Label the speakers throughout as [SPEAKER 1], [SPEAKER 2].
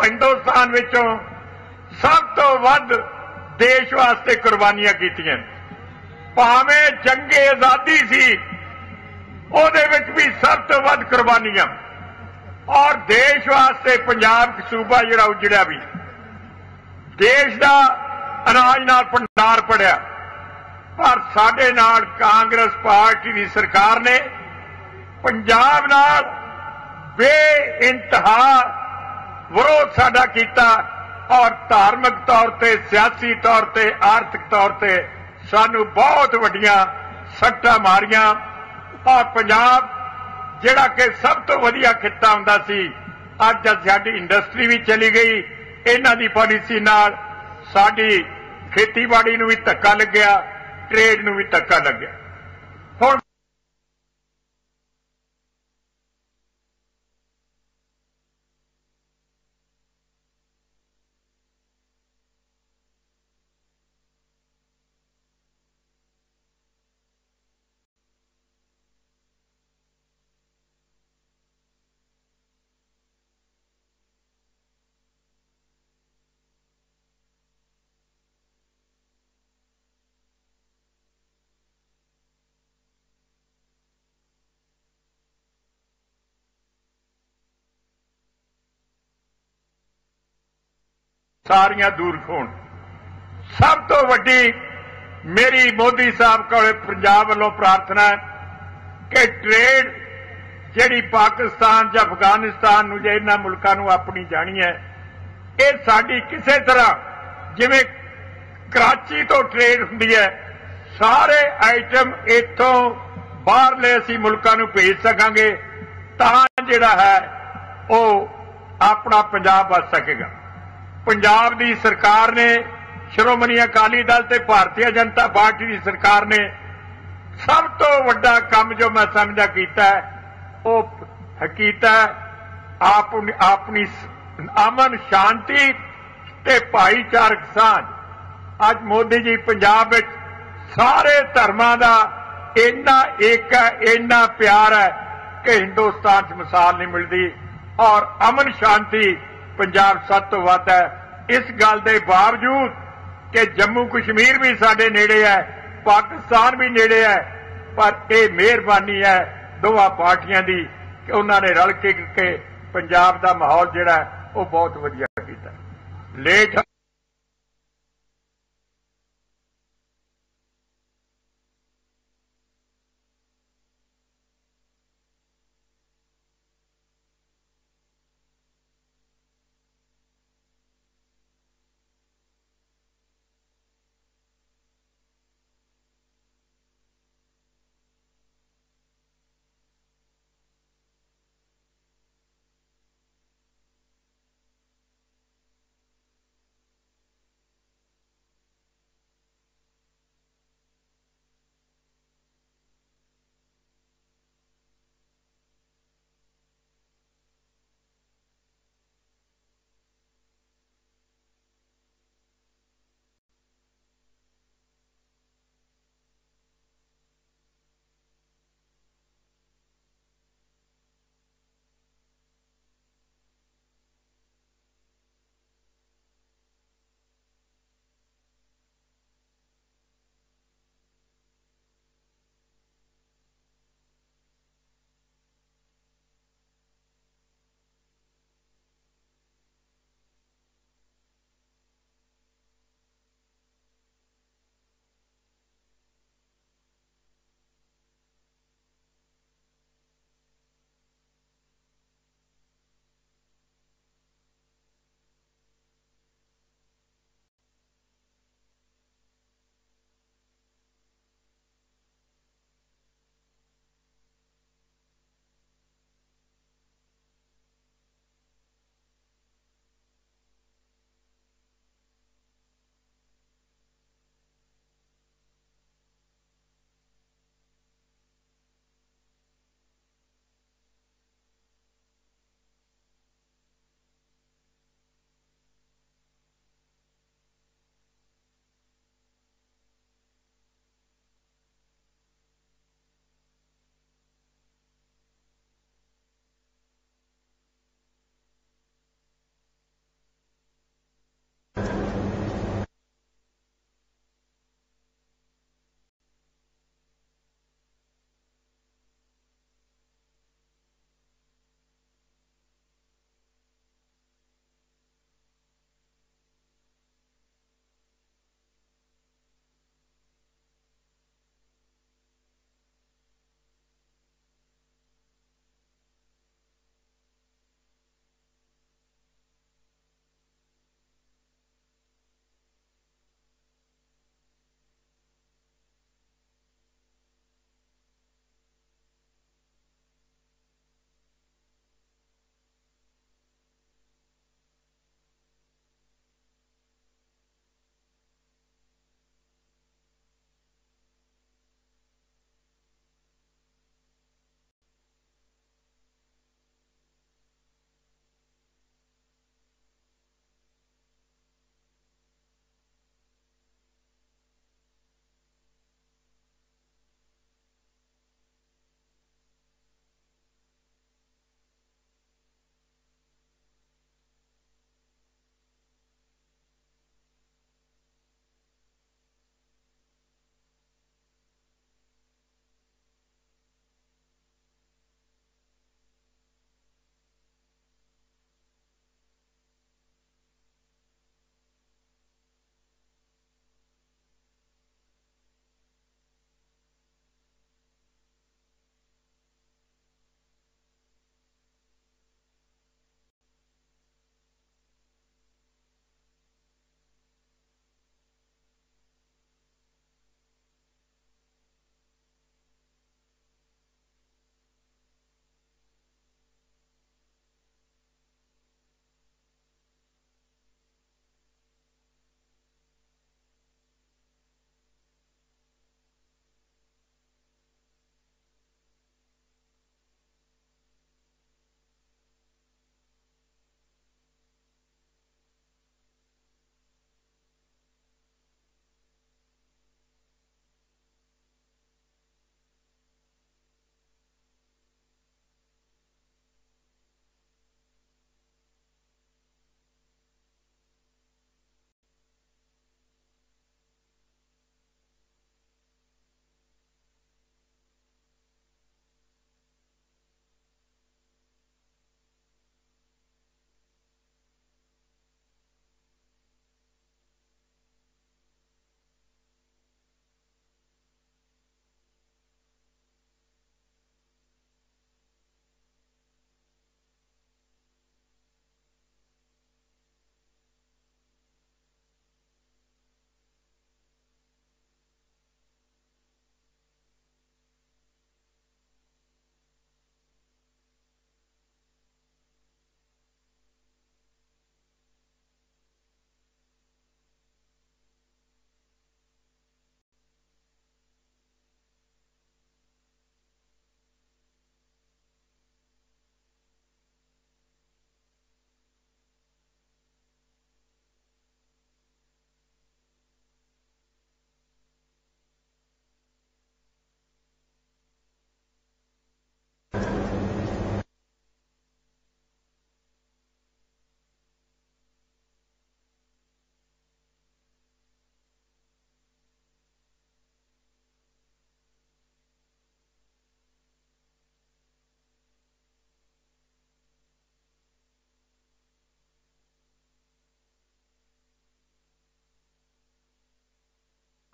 [SPEAKER 1] हिंदुस्तान विचों सब तो वध देश वास्ते कुर्बानियां कीतियां। भावें जंगे आजादी सी ਉਹਦੇ ਵਿੱਚ भी सब तो वध कुर्बानियां और देश वास्ते पंजाब सूबा जिहड़ा उजड़िया भी देश का अनाज नाल भंडार पड़िया पर साडे नाल कांग्रेस पार्टी की सरकार ने पंजाब नाल बेइंतहा विरोध साडा कीता और धार्मिक तौर पर सियासी तौर पर आर्थिक तौर पर सानू बहुत वड्डियां सट्टां मारियां और पंजाब जिहड़ा कि सब तो वधिया खिता हुंदा सी अज साडी इंडस्ट्री भी चली गई। इन्हां दी पॉलिसी नाल साडी खेतीबाड़ी नूं भी धक्का लग्या, ट्रेड नूं भी धक्का लग्या। हुण सारियां दूर होण। सब तो वड्डी मेरी मोदी साहब को पंजाब वालों प्रार्थना है कि ट्रेड जिहड़ी पाकिस्तान या अफगानिस्तान नूं जे इन्हां मुल्कां नूं अपनी जानी है ये साडी किसी तरह जिवें कराची तो ट्रेड हुंदी है सारे आइटम इत्थों बाहरले असीं मुल्कां नूं भेज सकांगे तां जिहड़ा है वो अपना पंजाब बच सकेगा। पंजाब की सरकार ने श्रोमणी अकाली दल ते भारतीय जनता पार्टी की सरकार ने सब तो वड्डा काम जो मैं समझा कीता है वो कीता अपनी अमन शांति ते भाईचारक साझ। अज मोदी जी पंजाब में सारे धर्मां दा इन्ना एक है, इन्ना प्यार है कि हिंदुस्तान च मिसाल नहीं मिलती और अमन शांति पंजाब सब तो वध है। इस गल के बावजूद कि जम्मू कश्मीर भी साडे नेड़े है, पाकिस्तान भी नेड़े है, पर यह मेहरबानी है दोवां पार्टियां दी कि उन्होंने रल के पंजाब का माहौल जिहड़ा है वो बहुत वधिया कीता। लेट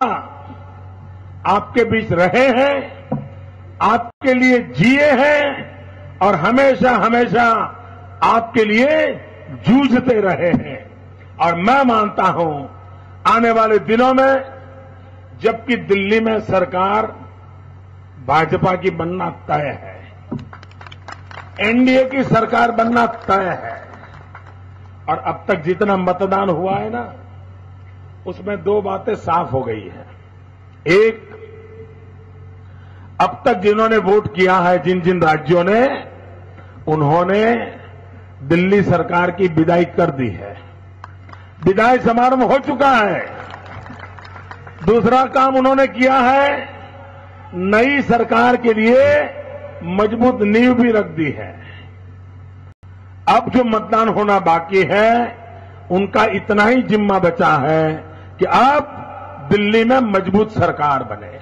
[SPEAKER 2] आपके बीच रहे हैं, आपके लिए जिए हैं और हमेशा हमेशा आपके लिए जूझते रहे हैं। और मैं मानता हूं आने वाले दिनों में जबकि दिल्ली में सरकार भाजपा की बनना तय है, एनडीए की सरकार बनना तय है, और अब तक जितना मतदान हुआ है ना, उसमें दो बातें साफ हो गई है। एक, अब तक जिन्होंने वोट किया है, जिन जिन राज्यों ने, उन्होंने दिल्ली सरकार की विदाई कर दी है, विदाई समारोह हो चुका है। दूसरा काम उन्होंने किया है, नई सरकार के लिए मजबूत नींव भी रख दी है। अब जो मतदान होना बाकी है, उनका इतना ही जिम्मा बचा है कि अब दिल्ली में मजबूत सरकार बने।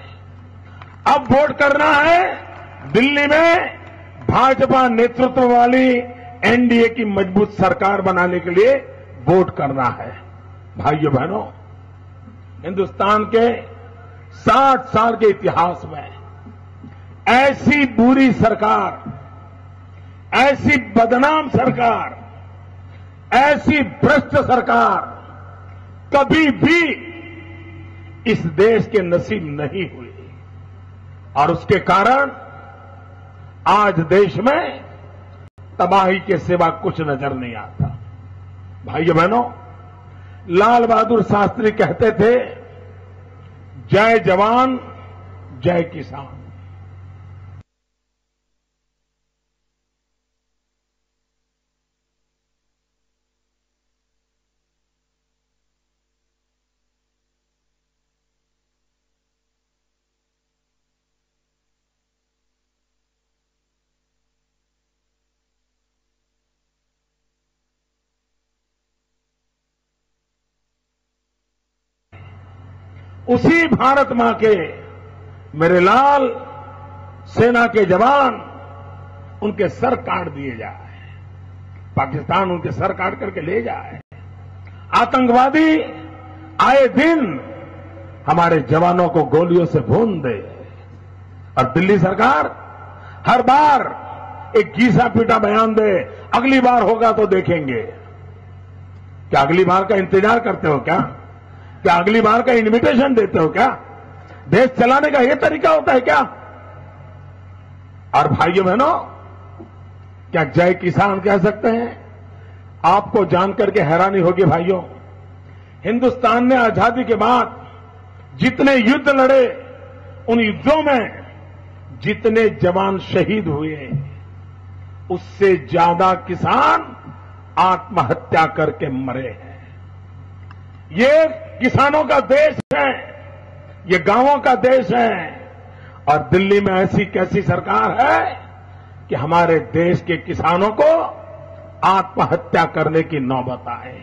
[SPEAKER 2] अब वोट करना है दिल्ली में भाजपा नेतृत्व वाली एनडीए की मजबूत सरकार बनाने के लिए वोट करना है। भाइयों बहनों, हिंदुस्तान के 60 साल के इतिहास में ऐसी बुरी सरकार, ऐसी बदनाम सरकार, ऐसी भ्रष्ट सरकार कभी भी इस देश के नसीब नहीं हुई, और उसके कारण आज देश में तबाही के सिवा कुछ नजर नहीं आता। भाइयों बहनों, लाल बहादुर शास्त्री कहते थे, जय जवान जय किसान। उसी भारत मां के मेरे लाल सेना के जवान, उनके सर काट दिए जाए, पाकिस्तान उनके सर काट करके ले जाए। आतंकवादी आए दिन हमारे जवानों को गोलियों से भून दे, और दिल्ली सरकार हर बार एक घीसा पीटा बयान दे, अगली बार होगा तो देखेंगे। क्या अगली बार का इंतजार करते हो क्या? क्या अगली बार का इनविटेशन देते हो क्या? देश चलाने का यह तरीका होता है क्या? और भाइयों बहनों, क्या जय किसान कह सकते हैं? आपको जानकर के हैरानी होगी भाइयों, हिंदुस्तान ने आजादी के बाद जितने युद्ध लड़े, उन युद्धों में जितने जवान शहीद हुए, उससे ज्यादा किसान आत्महत्या करके मरे हैं। ये किसानों का देश है, ये गांवों का देश है, और दिल्ली में ऐसी कैसी सरकार है कि हमारे देश के किसानों को आत्महत्या करने की नौबत आए।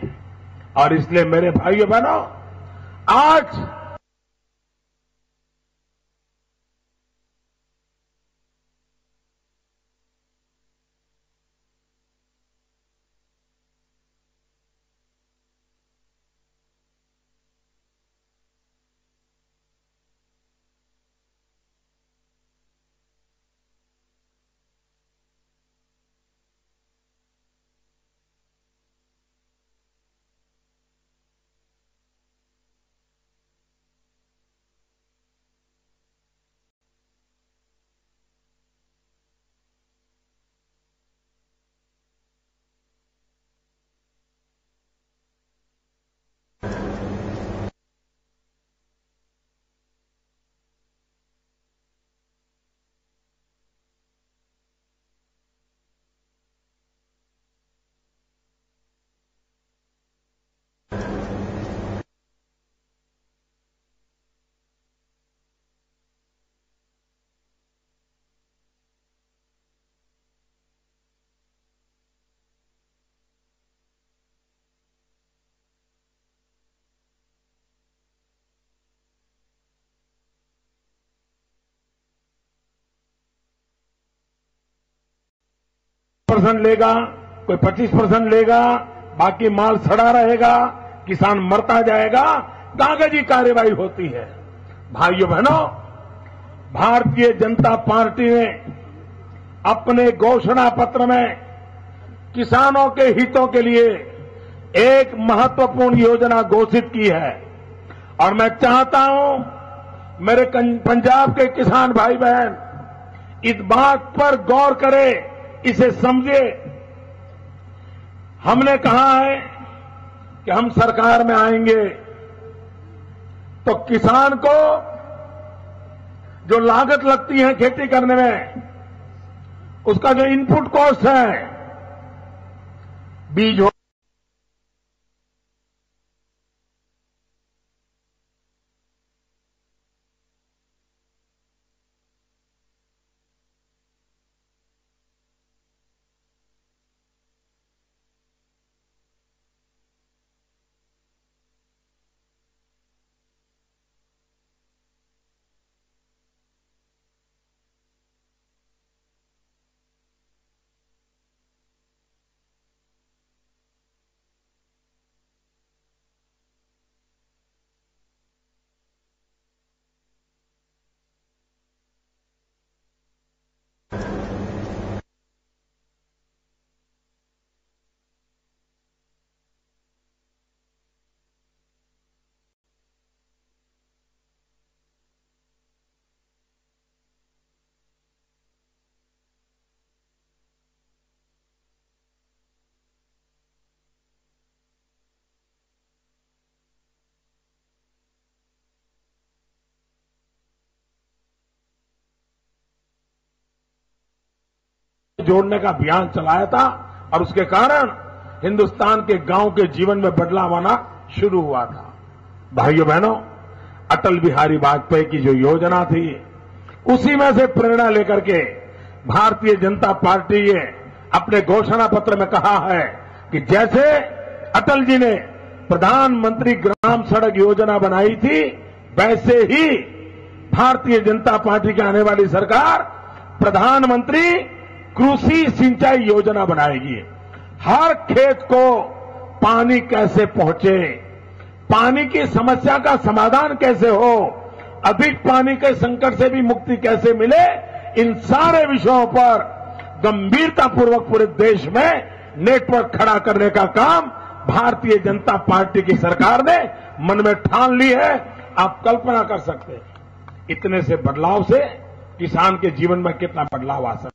[SPEAKER 2] और इसलिए मेरे भाइयों बहनों, आज % लेगा, कोई 25% लेगा, बाकी माल सड़ा रहेगा, किसान मरता जाएगा, कागजी कार्रवाई होती है। भाइयों बहनों, भारतीय जनता पार्टी ने अपने घोषणा पत्र में किसानों के हितों के लिए एक महत्वपूर्ण योजना घोषित की है और मैं चाहता हूं मेरे पंजाब के किसान भाई बहन इस बात पर गौर करें, इसे समझे। हमने कहा है कि हम सरकार में आएंगे तो किसान को जो लागत लगती है खेती करने में, उसका जो इनपुट कॉस्ट है, बीज हो जोड़ने का अभियान चलाया था और उसके कारण हिंदुस्तान के गांव के जीवन में बदलाव आना शुरू हुआ था। भाइयों बहनों, अटल बिहारी वाजपेयी की जो योजना थी, उसी में से प्रेरणा लेकर के भारतीय जनता पार्टी ने अपने घोषणा पत्र में कहा है कि जैसे अटल जी ने प्रधानमंत्री ग्राम सड़क योजना बनाई थी, वैसे ही भारतीय जनता पार्टी की आने वाली सरकार प्रधानमंत्री कृषि सिंचाई योजना बनाएगी। हर खेत को पानी कैसे पहुंचे, पानी की समस्या का समाधान कैसे हो, अधिक पानी के संकट से भी मुक्ति कैसे मिले, इन सारे विषयों पर गंभीरतापूर्वक पूरे देश में नेटवर्क खड़ा करने का काम भारतीय जनता पार्टी की सरकार ने मन में ठान ली है। आप कल्पना कर सकते हैं इतने से बदलाव से किसान के जीवन में कितना बदलाव आ सकता है।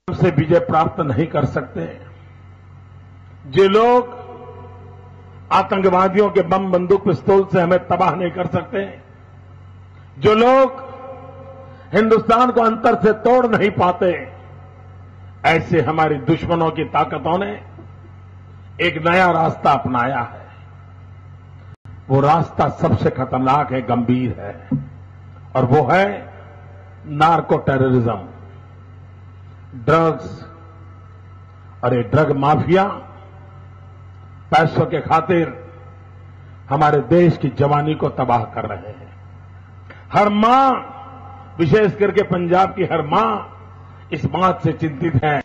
[SPEAKER 2] से विजय प्राप्त नहीं कर सकते। जो लोग आतंकवादियों के बम बंदूक पिस्तौल से हमें तबाह नहीं कर सकते, जो लोग हिंदुस्तान को अंतर से तोड़ नहीं पाते, ऐसे हमारी दुश्मनों की ताकतों ने एक नया रास्ता अपनाया है। वो रास्ता सबसे खतरनाक है, गंभीर है, और वो है नार्को टेररिज्म, ड्रग्स। और ये ड्रग माफिया पैसों के खातिर हमारे देश की जवानी को तबाह कर रहे हैं। हर मां, विशेष करके पंजाब की हर मां इस बात से चिंतित है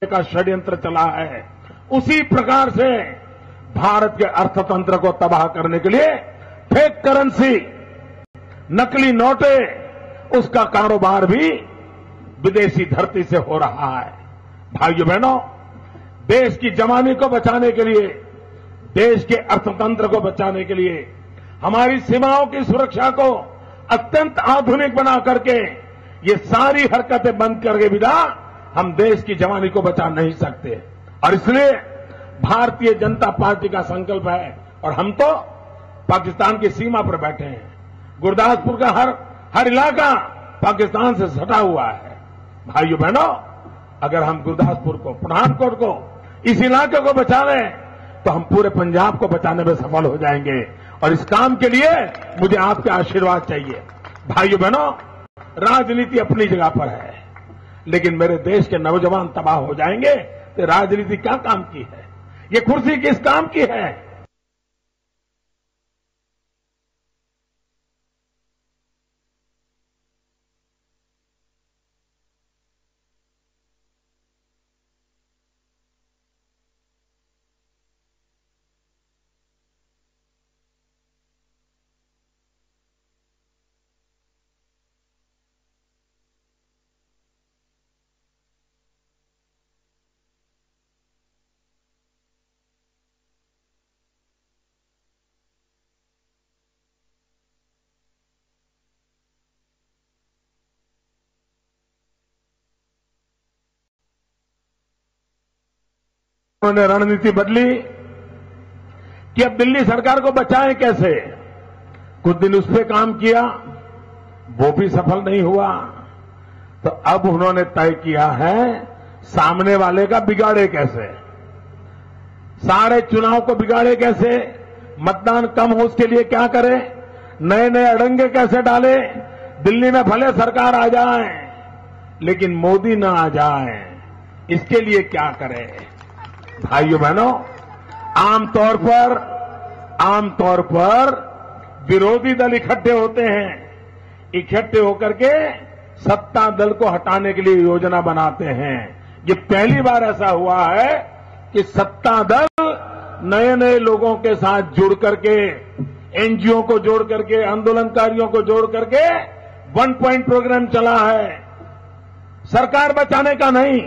[SPEAKER 2] का षड्यंत्र चला है, उसी प्रकार से भारत के अर्थतंत्र को तबाह करने के लिए फेक करेंसी, नकली नोटे, उसका कारोबार भी विदेशी धरती से हो रहा है। भाइयों बहनों, देश की जवानी को बचाने के लिए, देश के अर्थतंत्र को बचाने के लिए, हमारी सीमाओं की सुरक्षा को अत्यंत आधुनिक बना करके ये सारी हरकतें बंद करके बिना हम देश की जवानी को बचा नहीं सकते। और इसलिए भारतीय जनता पार्टी का संकल्प है, और हम तो पाकिस्तान की सीमा पर बैठे हैं। गुरदासपुर का हर इलाका पाकिस्तान से सटा हुआ है। भाइयों बहनों, अगर हम गुरदासपुर को, पठानकोट को, इस इलाके को बचा लें तो हम पूरे पंजाब को बचाने में सफल हो जाएंगे। और इस काम के लिए मुझे आपके आशीर्वाद चाहिए। भाइयों बहनों, राजनीति अपनी जगह पर है, लेकिन मेरे देश के नौजवान तबाह हो जाएंगे तो राजनीति क्या काम की है? ये कुर्सी किस काम की है? उन्होंने रणनीति बदली कि अब दिल्ली सरकार को बचाएं कैसे। कुछ दिन उस पर काम किया, वो भी सफल नहीं हुआ, तो अब उन्होंने तय किया है सामने वाले का बिगाड़े कैसे, सारे चुनाव को बिगाड़े कैसे, मतदान कम हो उसके लिए क्या करे, नए नए अड़ंगे कैसे डाले, दिल्ली में भले सरकार आ जाए लेकिन मोदी न आ जाए, इसके लिए क्या करे। भाइयों बहनों, आमतौर पर विरोधी दल इकट्ठे होते हैं, इकट्ठे होकर के सत्ता दल को हटाने के लिए योजना बनाते हैं। ये पहली बार ऐसा हुआ है कि सत्ता दल नए नए लोगों के साथ जुड़ करके, एनजीओ को जोड़ करके, आंदोलनकारियों को जोड़ करके 1 पॉइंट प्रोग्राम चला है, सरकार बचाने का नहीं।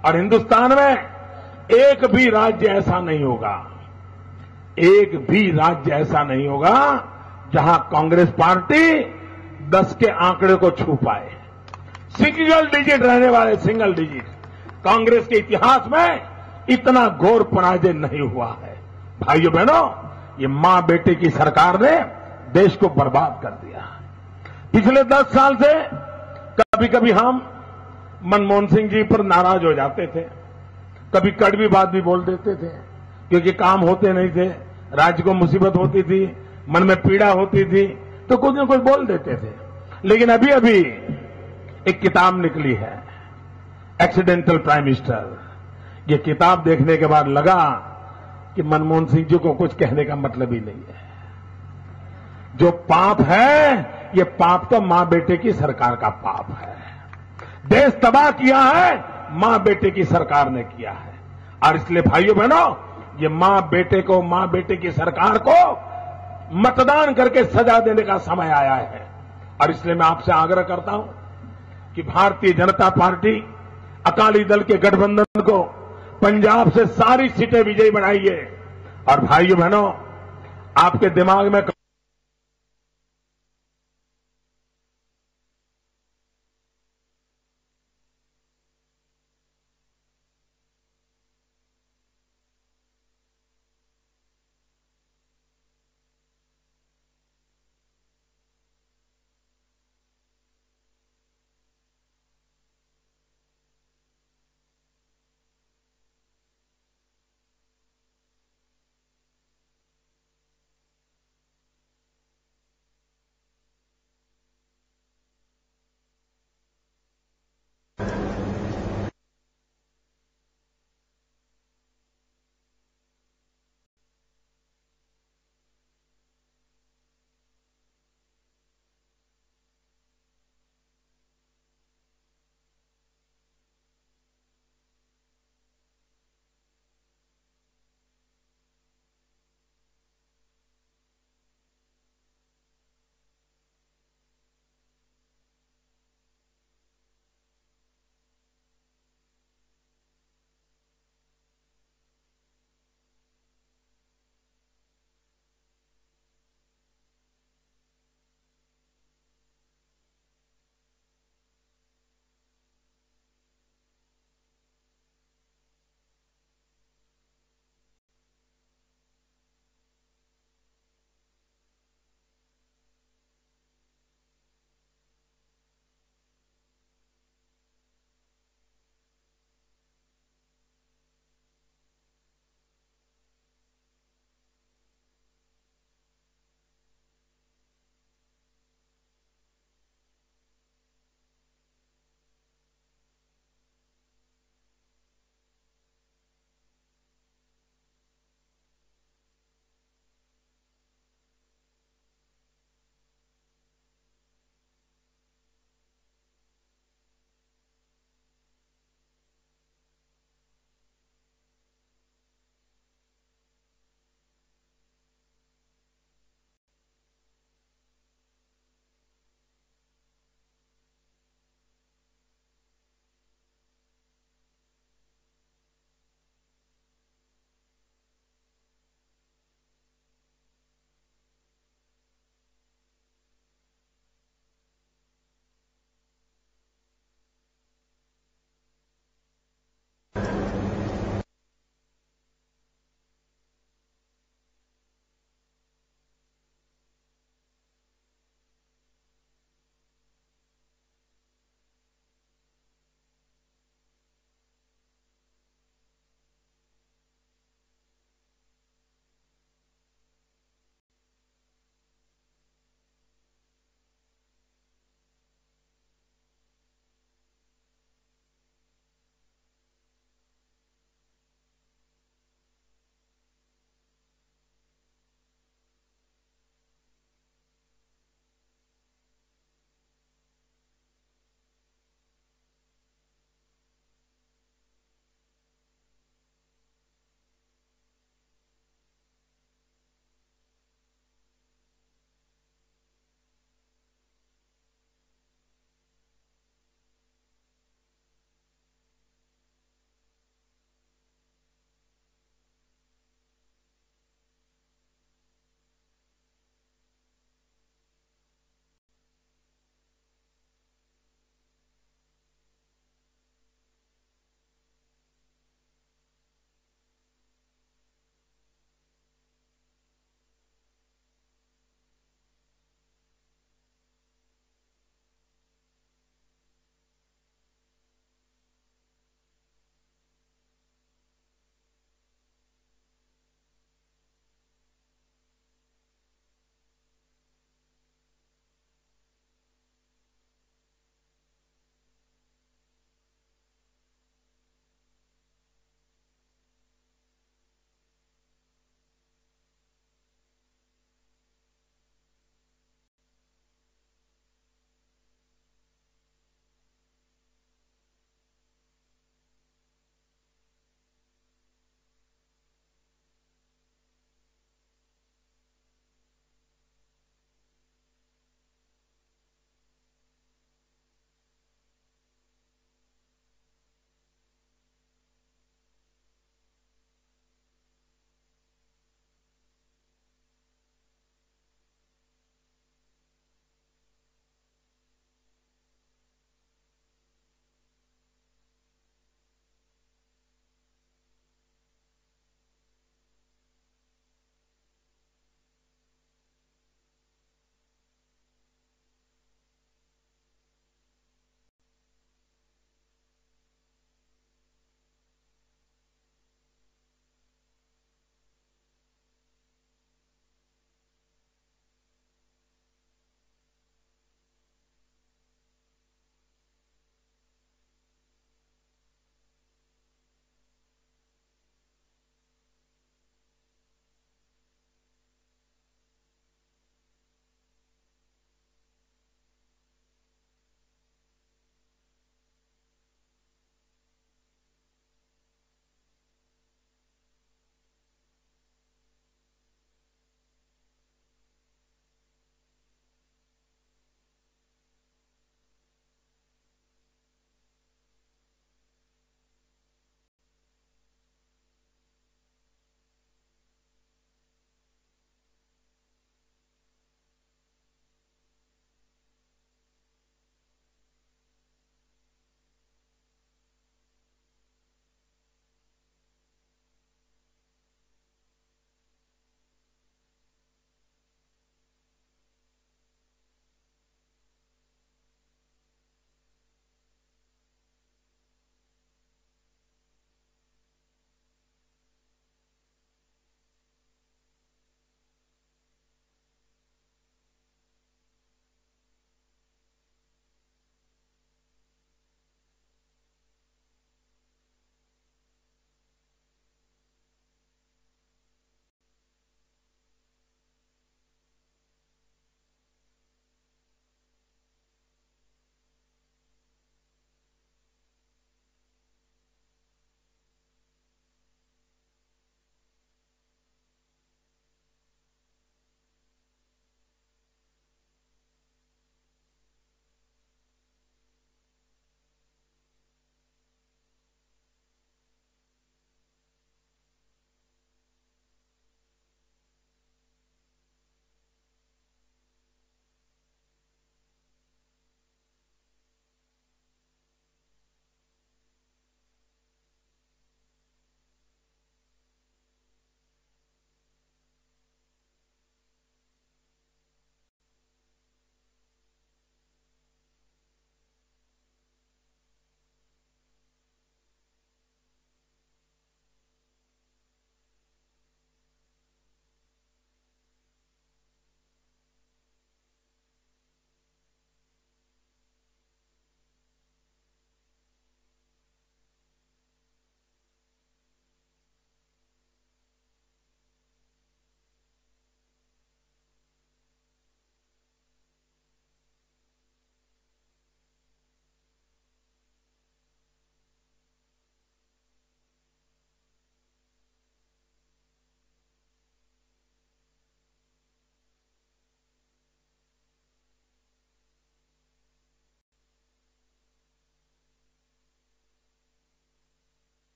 [SPEAKER 2] और हिंदुस्तान में एक भी राज्य ऐसा नहीं होगा, एक भी राज्य ऐसा नहीं होगा जहां कांग्रेस पार्टी 10 के आंकड़े को छू पाए। सिंगल डिजिट रहने वाले, सिंगल डिजिट, कांग्रेस के इतिहास में इतना घोर पराजय नहीं हुआ है। भाइयों बहनों, ये मां बेटे की सरकार ने देश को बर्बाद कर दिया। पिछले 10 साल से कभी कभी हम मनमोहन सिंह जी पर नाराज हो जाते थे, कभी कड़वी बात भी बोल देते थे, क्योंकि काम होते नहीं थे, राज्य को मुसीबत होती थी, मन में पीड़ा होती थी, तो कुछ न कुछ बोल देते थे। लेकिन अभी अभी एक किताब निकली है, एक्सीडेंटल प्राइम मिनिस्टर। ये किताब देखने के बाद लगा कि मनमोहन सिंह जी को कुछ कहने का मतलब ही नहीं है। जो पाप है, ये पाप तो मां बेटे की सरकार का पाप है। देश तबाह किया है मां बेटे की सरकार ने किया है। और इसलिए भाइयों बहनों, ये मां बेटे की सरकार को मतदान करके सजा देने का समय आया है। और इसलिए मैं आपसे आग्रह करता हूं कि भारतीय जनता पार्टी अकाली दल के गठबंधन को पंजाब से सारी सीटें विजयी बनाइए। और भाइयों बहनों, आपके दिमाग में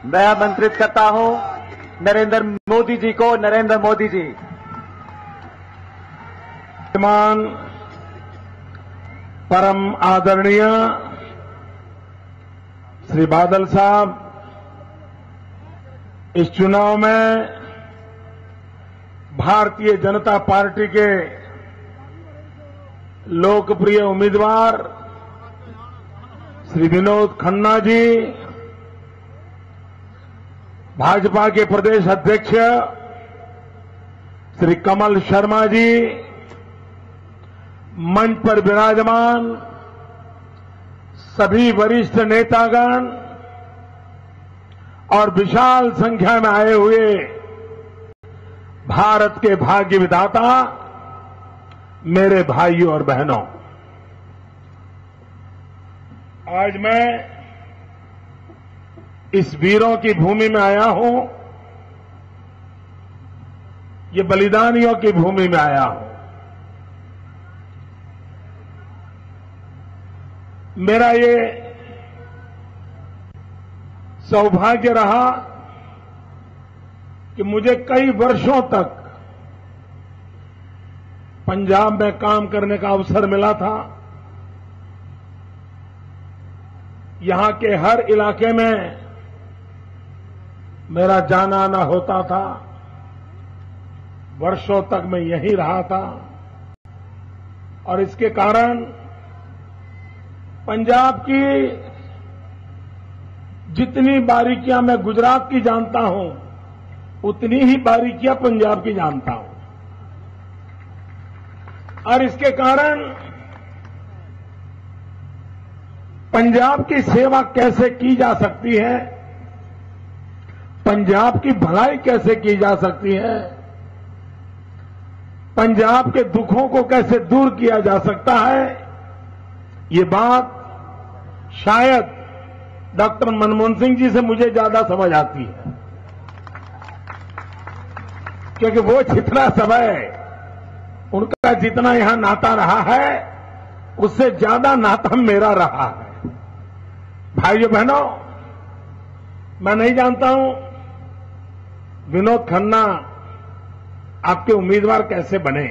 [SPEAKER 3] मैं आमंत्रित करता हूं नरेंद्र मोदी जी को। नरेंद्र मोदी जी।
[SPEAKER 2] श्रीमान परम आदरणीय श्री बादल साहब, इस चुनाव में भारतीय जनता पार्टी के लोकप्रिय उम्मीदवार श्री विनोद खन्ना जी, भाजपा के प्रदेश अध्यक्ष श्री कमल शर्मा जी, मंच पर विराजमान सभी वरिष्ठ नेतागण और विशाल संख्या में आए हुए भारत के भाग्य विधाता मेरे भाइयों और बहनों, आज मैं इस वीरों की भूमि में आया हूं, ये बलिदानियों की भूमि में आया हूं। मेरा ये सौभाग्य रहा कि मुझे कई वर्षों तक पंजाब में काम करने का अवसर मिला था। यहां के हर इलाके में मेरा जाना आना होता था। वर्षों तक मैं यहीं रहा था और इसके कारण पंजाब की जितनी बारीकियां मैं गुजरात की जानता हूं, उतनी ही बारीकियां पंजाब की जानता हूं। और इसके कारण पंजाब की सेवा कैसे की जा सकती है, पंजाब की भलाई कैसे की जा सकती है, पंजाब के दुखों को कैसे दूर किया जा सकता है, ये बात शायद डॉक्टर मनमोहन सिंह जी से मुझे ज्यादा समझ आती है, क्योंकि वो जितना समय उनका जितना यहां नाता रहा है, उससे ज्यादा नाता मेरा रहा है। भाइयों बहनों, मैं नहीं जानता हूं विनोद खन्ना आपके उम्मीदवार कैसे बने।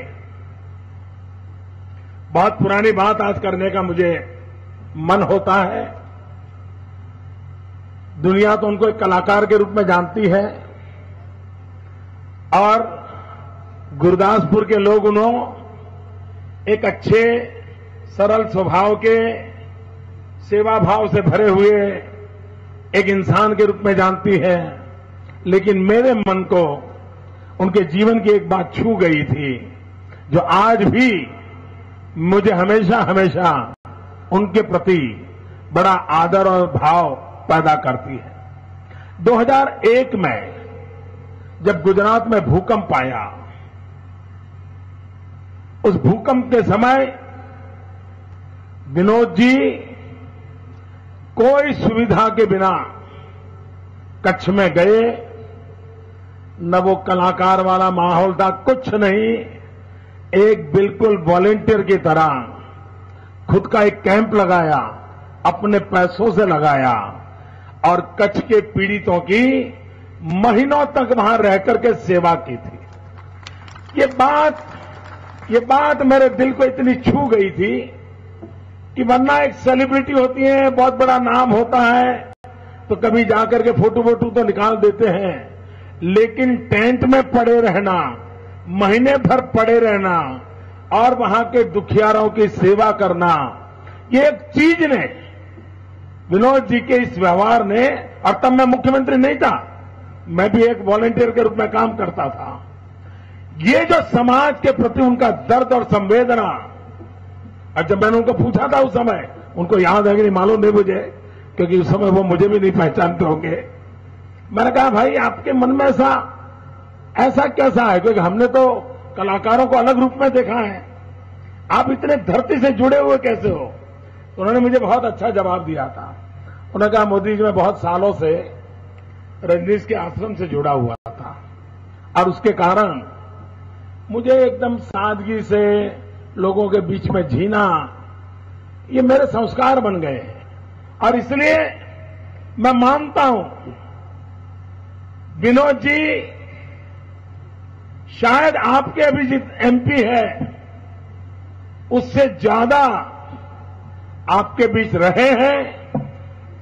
[SPEAKER 2] बहुत पुरानी बात आज करने का मुझे मन होता है। दुनिया तो उनको एक कलाकार के रूप में जानती है और गुरदासपुर के लोग उन्होंने एक अच्छे सरल स्वभाव के सेवा भाव से भरे हुए एक इंसान के रूप में जानती है। लेकिन मेरे मन को उनके जीवन की एक बात छू गई थी, जो आज भी मुझे हमेशा हमेशा उनके प्रति बड़ा आदर और भाव पैदा करती है। 2001 में जब गुजरात में भूकंप आया, उस भूकंप के समय विनोद जी कोई सुविधा के बिना कच्छ में गए, न वो कलाकार वाला माहौल था, कुछ नहीं। एक बिल्कुल वॉलेंटियर की तरह खुद का एक कैंप लगाया, अपने पैसों से लगाया और कच्छ के पीड़ितों की महीनों तक वहां रह करके सेवा की थी। ये बात मेरे दिल को इतनी छू गई थी कि वरना एक सेलिब्रिटी होती है, बहुत बड़ा नाम होता है, तो कभी जाकर के फोटो तो निकाल देते हैं, लेकिन टेंट में पड़े रहना, महीने भर पड़े रहना और वहां के दुखियारों की सेवा करना, ये एक चीज ने, विनोद जी के इस व्यवहार ने, और तब मैं मुख्यमंत्री नहीं था, मैं भी एक वॉलंटियर के रूप में काम करता था। ये जो समाज के प्रति उनका दर्द और संवेदना, और जब मैंने उनको पूछा था उस समय, उनको याद है कि नहीं मालूम नहीं मुझे, क्योंकि उस समय वो मुझे भी नहीं पहचानते होंगे। मैंने कहा भाई आपके मन में ऐसा कैसा है, क्योंकि हमने तो कलाकारों को अलग रूप में देखा है, आप इतने धरती से जुड़े हुए कैसे हो। तो उन्होंने मुझे बहुत अच्छा जवाब दिया था। उन्होंने कहा मोदी जी मैं बहुत सालों से रजनीश के आश्रम से जुड़ा हुआ था और उसके कारण मुझे एकदम सादगी से लोगों के बीच में जीना, ये मेरे संस्कार बन गए हैं। और इसलिए मैं मानता हूं विनोद जी शायद आपके अभी जित एमपी है उससे ज्यादा आपके बीच रहे हैं,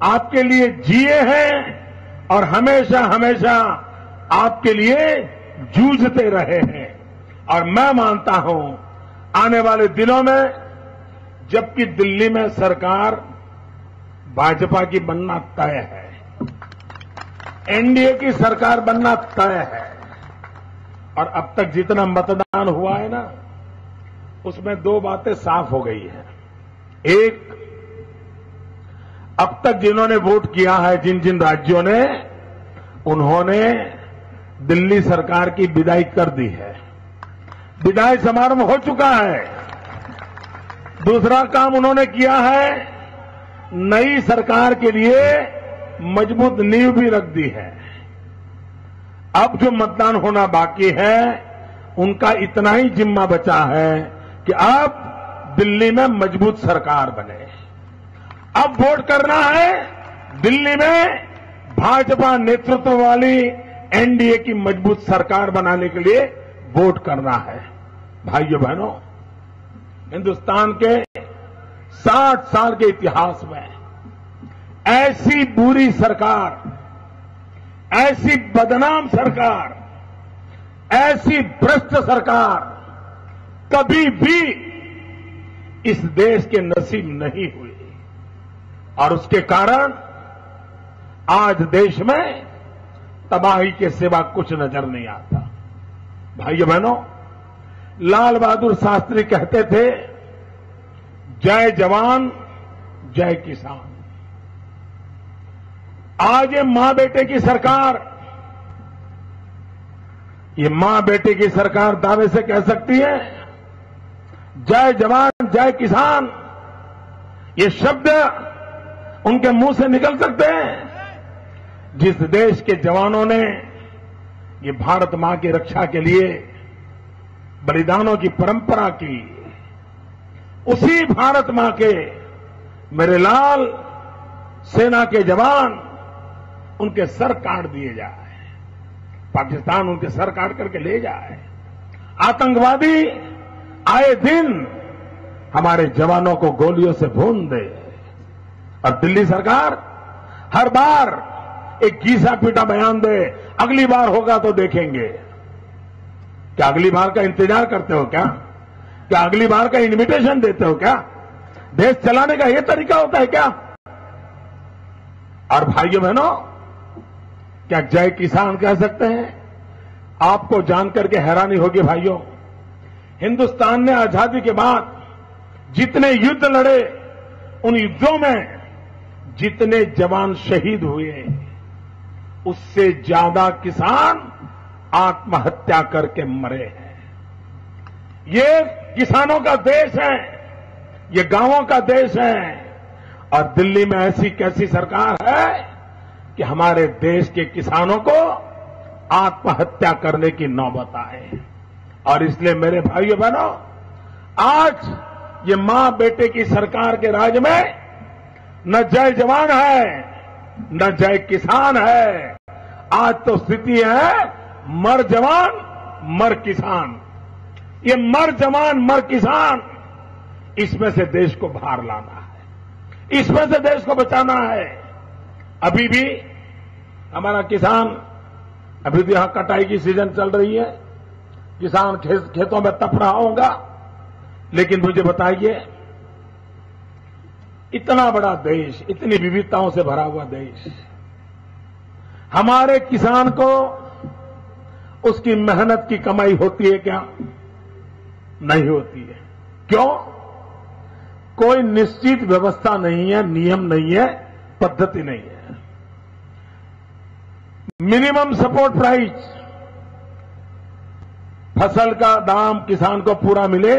[SPEAKER 2] आपके लिए जिए हैं और हमेशा हमेशा आपके लिए जूझते रहे हैं। और मैं मानता हूं आने वाले दिनों में जबकि दिल्ली में सरकार भाजपा की बनना तय है, एनडीए की सरकार बनना तय है, और अब तक जितना मतदान हुआ है ना उसमें दो बातें साफ हो गई हैं। एक, अब तक जिन्होंने वोट किया है, जिन जिन राज्यों ने, उन्होंने दिल्ली सरकार की विदाई कर दी है, विदाई समारोह हो चुका है। दूसरा काम उन्होंने किया है, नई सरकार के लिए मजबूत नींव भी रख दी है। अब जो मतदान होना बाकी है उनका इतना ही जिम्मा बचा है कि अब दिल्ली में मजबूत सरकार बने। अब वोट करना है दिल्ली में भाजपा नेतृत्व वाली एनडीए की मजबूत सरकार बनाने के लिए वोट करना है। भाइयों बहनों, हिंदुस्तान के 60 साल के इतिहास में ऐसी बुरी सरकार, ऐसी बदनाम सरकार, ऐसी भ्रष्ट सरकार कभी भी इस देश के नसीब नहीं हुई, और उसके कारण आज देश में तबाही के सिवा कुछ नजर नहीं आता। भाइयों बहनों, लाल बहादुर शास्त्री कहते थे, जय जवान जय किसान। आज ये मां बेटे की सरकार, ये मां बेटे की सरकार दावे से कह सकती है, जय जवान जय किसान, ये शब्द उनके मुंह से निकल सकते हैं। जिस देश के जवानों ने ये भारत मां की रक्षा के लिए बलिदानों की परंपरा की, उसी भारत मां के मेरे लाल सेना के जवान, उनके सर काट दिए जाए, पाकिस्तान उनके सर काट करके ले जाए। आतंकवादी आए दिन हमारे जवानों को गोलियों से भून दे, और दिल्ली सरकार हर बार एक घीसा पीटा बयान दे, अगली बार होगा तो देखेंगे। क्या अगली बार का इंतजार करते हो क्या? क्या अगली बार का इनविटेशन देते हो क्या? देश चलाने का यह तरीका होता है क्या? और भाइयों बहनों, क्या जय किसान कह सकते हैं? आपको जानकर के हैरानी होगी भाइयों, हिंदुस्तान ने आजादी के बाद जितने युद्ध लड़े, उन युद्धों में जितने जवान शहीद हुए, उससे ज्यादा किसान आत्महत्या करके मरे हैं। ये किसानों का देश है, ये गांवों का देश है, और दिल्ली में ऐसी कैसी सरकार है कि हमारे देश के किसानों को आत्महत्या करने की नौबत आए। और इसलिए मेरे भाइयों बहनों, आज ये मां बेटे की सरकार के राज में न जय जवान है न जय किसान है, आज तो स्थिति है मर जवान मर किसान। ये मर जवान मर किसान, इसमें से देश को बाहर लाना है, इसमें से देश को बचाना है। अभी भी हमारा किसान, अभी भी यहां कटाई की सीजन चल रही है, किसान खेतों में तप रहा होगा, लेकिन मुझे बताइए, इतना बड़ा देश, इतनी विविधताओं से भरा हुआ देश, हमारे किसान को उसकी मेहनत की कमाई होती है क्या? नहीं होती है। क्यों? कोई निश्चित व्यवस्था नहीं है, नियम नहीं है, पद्धति नहीं है। मिनिमम सपोर्ट प्राइस, फसल का दाम किसान को पूरा मिले,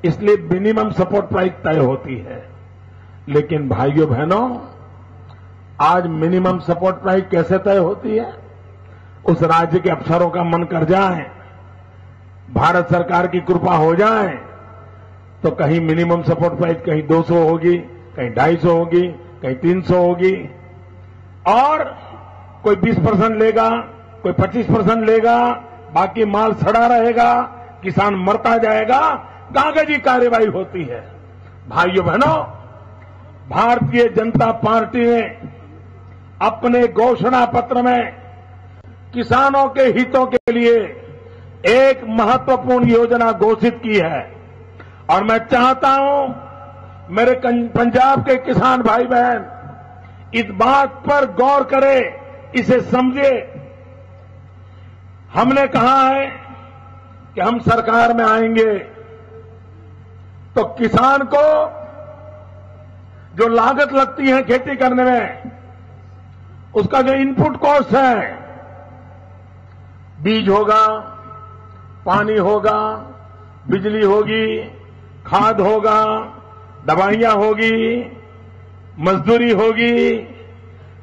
[SPEAKER 2] इसलिए मिनिमम सपोर्ट प्राइस तय होती है। लेकिन भाइयों बहनों, आज मिनिमम सपोर्ट प्राइस कैसे तय होती है? उस राज्य के अफसरों का मन कर जाए, भारत सरकार की कृपा हो जाए, तो कहीं मिनिमम सपोर्ट प्राइस कहीं 200 होगी, कहीं 250 होगी, कहीं 300 होगी, और कोई 20% लेगा, कोई 25% लेगा, बाकी माल सड़ा रहेगा, किसान मरता जाएगा, कागजी कार्रवाई होती है। भाइयों बहनों, भारतीय जनता पार्टी ने अपने घोषणा पत्र में किसानों के हितों के लिए एक महत्वपूर्ण योजना घोषित की है और मैं चाहता हूं मेरे पंजाब के किसान भाई बहन इस बात पर गौर करें, इसे समझे। हमने कहा है कि हम सरकार में आएंगे तो किसान को जो लागत लगती है खेती करने में, उसका जो इनपुट कॉस्ट है, बीज होगा, पानी होगा, बिजली होगी, खाद होगा, दवाइयां होगी, मजदूरी होगी,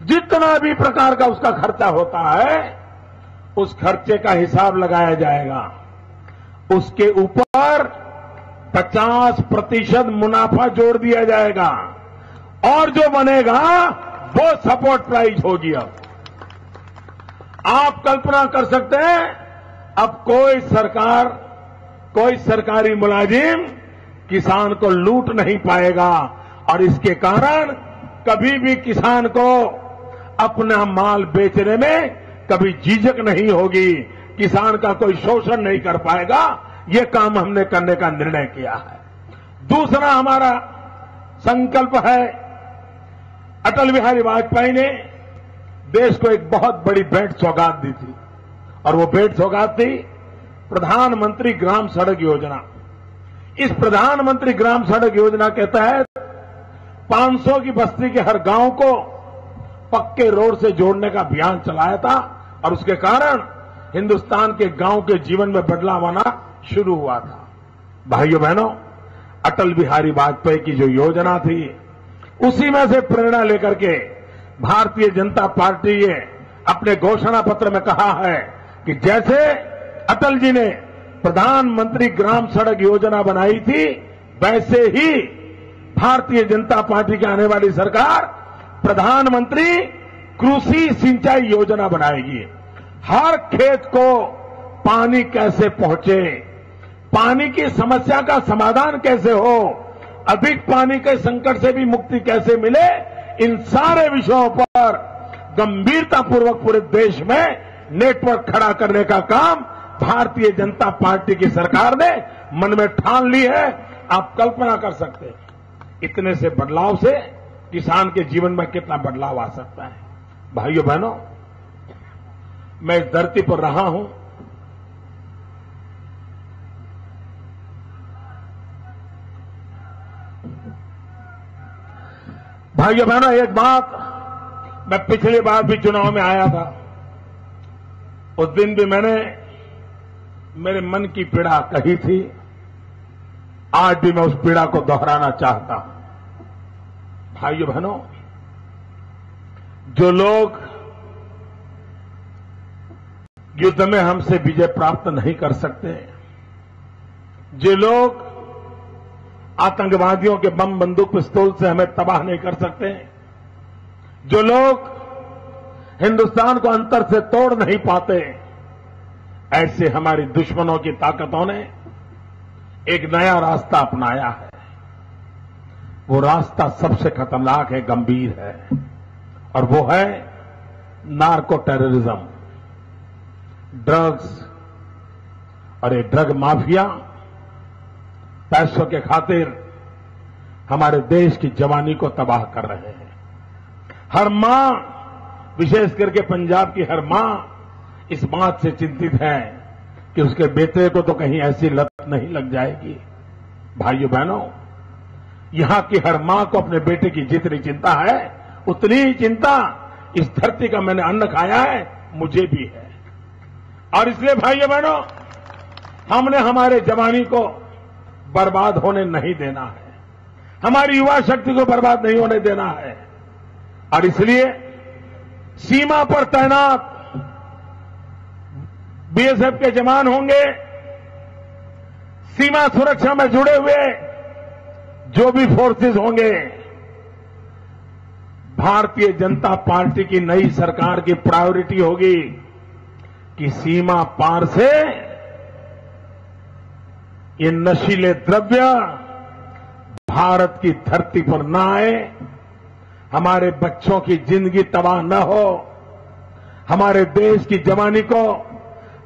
[SPEAKER 2] जितना भी प्रकार का उसका खर्चा होता है, उस खर्चे का हिसाब लगाया जाएगा। उसके ऊपर 50% मुनाफा जोड़ दिया जाएगा और जो बनेगा वो सपोर्ट प्राइस होगी। अब आप कल्पना कर सकते हैं, अब कोई सरकार, कोई सरकारी मुलाजिम किसान को लूट नहीं पाएगा और इसके कारण कभी भी किसान को अपना माल बेचने में कभी झिझक नहीं होगी, किसान का कोई शोषण नहीं कर पाएगा। ये काम हमने करने का निर्णय किया है। दूसरा हमारा संकल्प है, अटल बिहारी वाजपेयी ने देश को एक बहुत बड़ी भेंट सौगात दी थी और वो भेंट सौगात थी प्रधानमंत्री ग्राम सड़क योजना। इस प्रधानमंत्री ग्राम सड़क योजना के तहत 500 की बस्ती के हर गांव को पक्के रोड से जोड़ने का अभियान चलाया था और उसके कारण हिंदुस्तान के गांव के जीवन में बदलाव आना शुरू हुआ था। भाइयों बहनों, अटल बिहारी वाजपेयी की जो योजना थी, उसी में से प्रेरणा लेकर के भारतीय जनता पार्टी ने अपने घोषणा पत्र में कहा है कि जैसे अटल जी ने प्रधानमंत्री ग्राम सड़क योजना बनाई थी, वैसे ही भारतीय जनता पार्टी की आने वाली सरकार प्रधानमंत्री कृषि सिंचाई योजना बनाएगी। हर खेत को पानी कैसे पहुंचे, पानी की समस्या का समाधान कैसे हो, अधिक पानी के संकट से भी मुक्ति कैसे मिले, इन सारे विषयों पर गंभीरतापूर्वक पूरे देश में नेटवर्क खड़ा करने का काम भारतीय जनता पार्टी की सरकार ने मन में ठान ली है। आप कल्पना कर सकते हैं इतने से बदलाव से किसान के जीवन में कितना बदलाव आ सकता है। भाइयों बहनों, मैं इस धरती पर रहा हूं, भाइयों बहनों, एक बात, मैं पिछली बार भी चुनाव में आया था, उस दिन भी मैंने मेरे मन की पीड़ा कही थी, आज भी मैं उस पीड़ा को दोहराना चाहता हूं। भाइयों बहनों, जो लोग युद्ध में हमसे विजय प्राप्त नहीं कर सकते, जो लोग आतंकवादियों के बम बंदूक पिस्तौल से हमें तबाह नहीं कर सकते, जो लोग हिंदुस्तान को अंतर से तोड़ नहीं पाते, ऐसे हमारी दुश्मनों की ताकतों ने एक नया रास्ता अपनाया है। वो रास्ता सबसे खतरनाक है, गंभीर है, और वो है नार्को टेररिज्म, ड्रग्स। और ये ड्रग माफिया पैसों के खातिर हमारे देश की जवानी को तबाह कर रहे हैं। हर मां, विशेष करके पंजाब की हर मां इस बात से चिंतित है कि उसके बेटे को तो कहीं ऐसी लत नहीं लग जाएगी। भाइयों बहनों, यहां की हर मां को अपने बेटे की जितनी चिंता है, उतनी ही चिंता इस धरती का मैंने अन्न खाया है, मुझे भी है। और इसलिए भाइयों बहनों, हमने हमारे जवानी को बर्बाद होने नहीं देना है, हमारी युवा शक्ति को बर्बाद नहीं होने देना है। और इसलिए सीमा पर तैनात बीएसएफ के जवान होंगे, सीमा सुरक्षा में जुड़े हुए जो भी फोर्सेस होंगे, भारतीय जनता पार्टी की नई सरकार की प्रायोरिटी होगी कि सीमा पार से ये नशीले द्रव्य भारत की धरती पर न आए, हमारे बच्चों की जिंदगी तबाह न हो, हमारे देश की जवानी को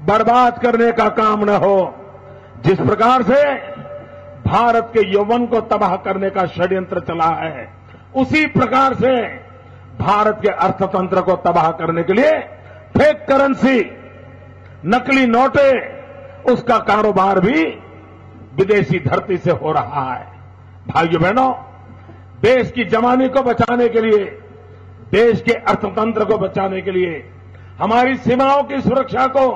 [SPEAKER 2] बर्बाद करने का काम न हो। जिस प्रकार से भारत के यौवन को तबाह करने का षड्यंत्र चला है, उसी प्रकार से भारत के अर्थतंत्र को तबाह करने के लिए फेक करेंसी, नकली नोटे, उसका कारोबार भी विदेशी धरती से हो रहा है। भाइयों बहनों, देश की जवानी को बचाने के लिए, देश के अर्थतंत्र को बचाने के लिए, हमारी सीमाओं की सुरक्षा को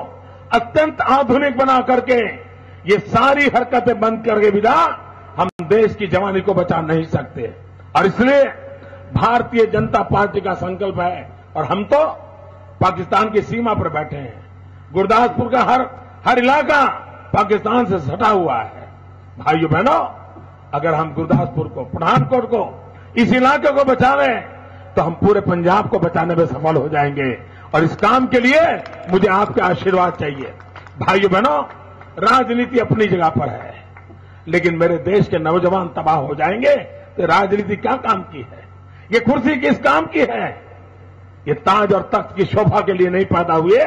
[SPEAKER 2] अत्यंत आधुनिक बना करके ये सारी हरकतें बंद करके बिना हम देश की जवानी को बचा नहीं सकते। और इसलिए भारतीय जनता पार्टी का संकल्प है, और हम तो पाकिस्तान की सीमा पर बैठे हैं। गुरदासपुर का हर इलाका पाकिस्तान से सटा हुआ है। भाइयों बहनों, अगर हम गुरदासपुर को, पठानकोट को, इस इलाके को बचा लें तो हम पूरे पंजाब को बचाने में सफल हो जाएंगे। और इस काम के लिए मुझे आपके आशीर्वाद चाहिए। भाइयों बहनों, राजनीति अपनी जगह पर है, लेकिन मेरे देश के नौजवान तबाह हो जाएंगे तो राजनीति क्या काम की है? ये कुर्सी किस काम की है? ये ताज और तख्त की शोभा के लिए नहीं पैदा हुए,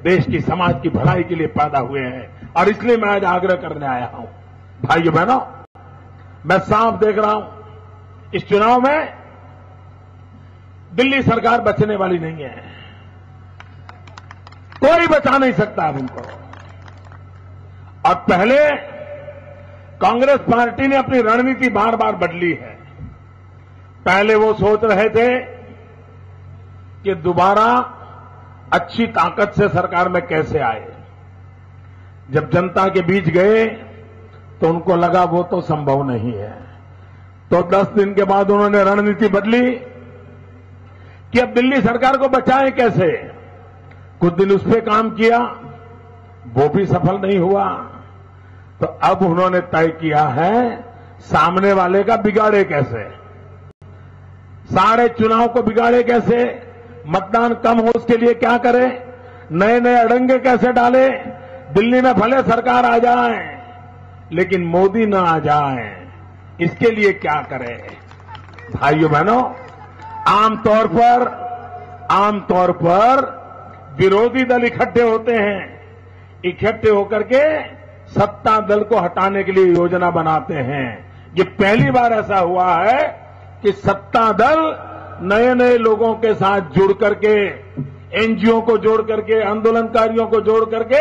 [SPEAKER 2] देश की, समाज की भलाई के लिए पैदा हुए हैं। और इसलिए मैं आज आग्रह करने आया हूं। भाइयों बहनों, मैं साफ देख रहा हूं, इस चुनाव में दिल्ली सरकार बचने वाली नहीं है। कोई बचा नहीं सकता अब उनको। और पहले कांग्रेस पार्टी ने अपनी रणनीति बार बार बदली है। पहले वो सोच रहे थे कि दोबारा अच्छी ताकत से सरकार में कैसे आए। जब जनता के बीच गए तो उनको लगा वो तो संभव नहीं है। तो 10 दिन के बाद उन्होंने रणनीति बदली कि अब दिल्ली सरकार को बचाएं कैसे। कुछ दिन उस पर काम किया, वो भी सफल नहीं हुआ। तो अब उन्होंने तय किया है सामने वाले का बिगाड़े कैसे, सारे चुनाव को बिगाड़े कैसे, मतदान कम हो उसके लिए क्या करे, नए नए अड़ंगे कैसे डाले। दिल्ली में भले सरकार आ जाए लेकिन मोदी ना आ जाए, इसके लिए क्या करें। भाइयों बहनों, आमतौर पर विरोधी दल इकट्ठे होते हैं, इकट्ठे होकर के सत्ता दल को हटाने के लिए योजना बनाते हैं। ये पहली बार ऐसा हुआ है कि सत्ता दल नए नए लोगों के साथ जुड़ करके, एनजीओ को जोड़ करके, आंदोलनकारियों को जोड़ करके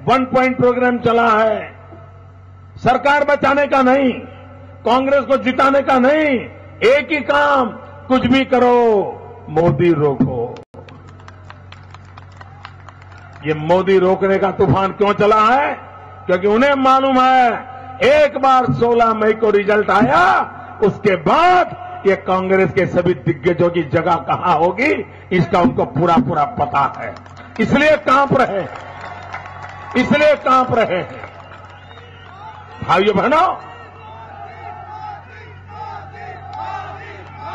[SPEAKER 2] 1 पॉइंट प्रोग्राम चला है। सरकार बचाने का नहीं, कांग्रेस को जिताने का नहीं, एक ही काम, कुछ भी करो, मोदी रोको। ये मोदी रोकने का तूफान क्यों चला है? क्योंकि उन्हें मालूम है एक बार 16 मई को रिजल्ट आया, उसके बाद ये कांग्रेस के सभी दिग्गजों की जगह कहां होगी, इसका उनको पूरा पूरा पता है। इसलिए कांप रहे हैं। भाइयों बहनों,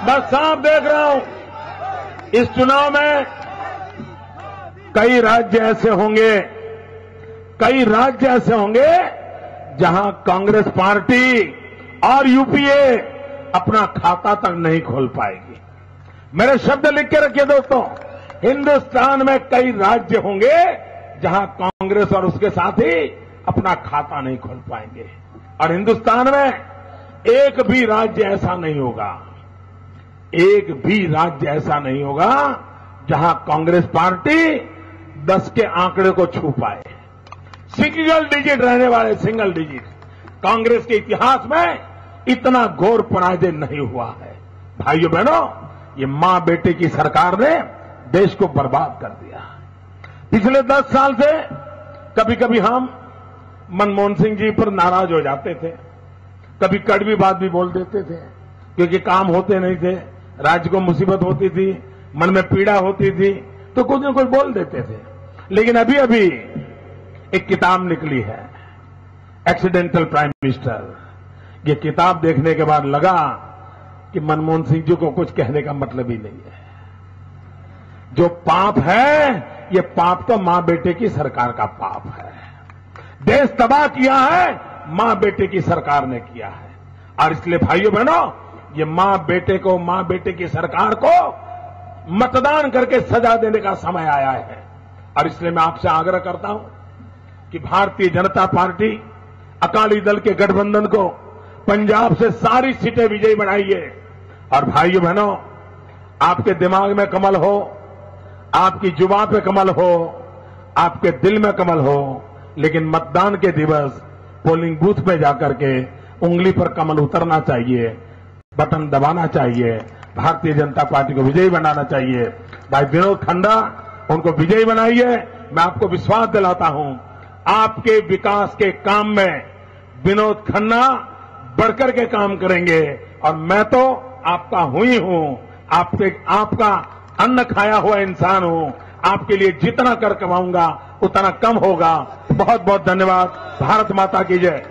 [SPEAKER 2] मैं साफ देख रहा हूं, इस चुनाव में कई राज्य ऐसे होंगे जहां कांग्रेस पार्टी और यूपीए अपना खाता तक नहीं खोल पाएगी। मेरे शब्द लिख के रखिए दोस्तों, हिंदुस्तान में कई राज्य होंगे जहां कांग्रेस और उसके साथी अपना खाता नहीं खोल पाएंगे। और हिंदुस्तान में एक भी राज्य ऐसा नहीं होगा जहां कांग्रेस पार्टी 10 के आंकड़े को छू पाए। सिंगल डिजिट कांग्रेस के इतिहास में इतना घोर पराजय नहीं हुआ है। भाइयों बहनों, ये मां बेटे की सरकार ने देश को बर्बाद कर दिया। पिछले 10 साल से कभी कभी हम मनमोहन सिंह जी पर नाराज हो जाते थे, कभी कड़वी बात भी बोल देते थे, क्योंकि काम होते नहीं थे, राज्य को मुसीबत होती थी, मन में पीड़ा होती थी, तो कुछ न कुछ बोल देते थे। लेकिन अभी एक किताब निकली है, एक्सीडेंटल प्राइम मिनिस्टर। ये किताब देखने के बाद लगा कि मनमोहन सिंह जी को कुछ कहने का मतलब ही नहीं है। जो पाप है, ये पाप तो मां बेटे की सरकार का पाप है। देश तबाह किया है, मां बेटे की सरकार ने किया है। और इसलिए भाइयों बहनों, ये मां बेटे की सरकार को मतदान करके सजा देने का समय आया है। और इसलिए मैं आपसे आग्रह करता हूं कि भारतीय जनता पार्टी अकाली दल के गठबंधन को पंजाब से सारी सीटें विजयी बनाइए। और भाइयों बहनों, आपके दिमाग में कमल हो, आपकी जुबान पे कमल हो, आपके दिल में कमल हो, लेकिन मतदान के दिवस पोलिंग बूथ में जाकर के उंगली पर कमल उतरना चाहिए, बटन दबाना चाहिए, भारतीय जनता पार्टी को विजयी बनाना चाहिए। भाई विनोद खन्ना, उनको विजयी बनाइए। मैं आपको विश्वास दिलाता हूं, आपके विकास के काम में विनोद खन्ना बढ़कर के काम करेंगे। और मैं तो आपका हुई हूं, आपका अन्न खाया हुआ इंसान हूं। आपके लिए जितना कर कमाऊंगा उतना कम होगा। बहुत बहुत धन्यवाद। भारत माता की जय।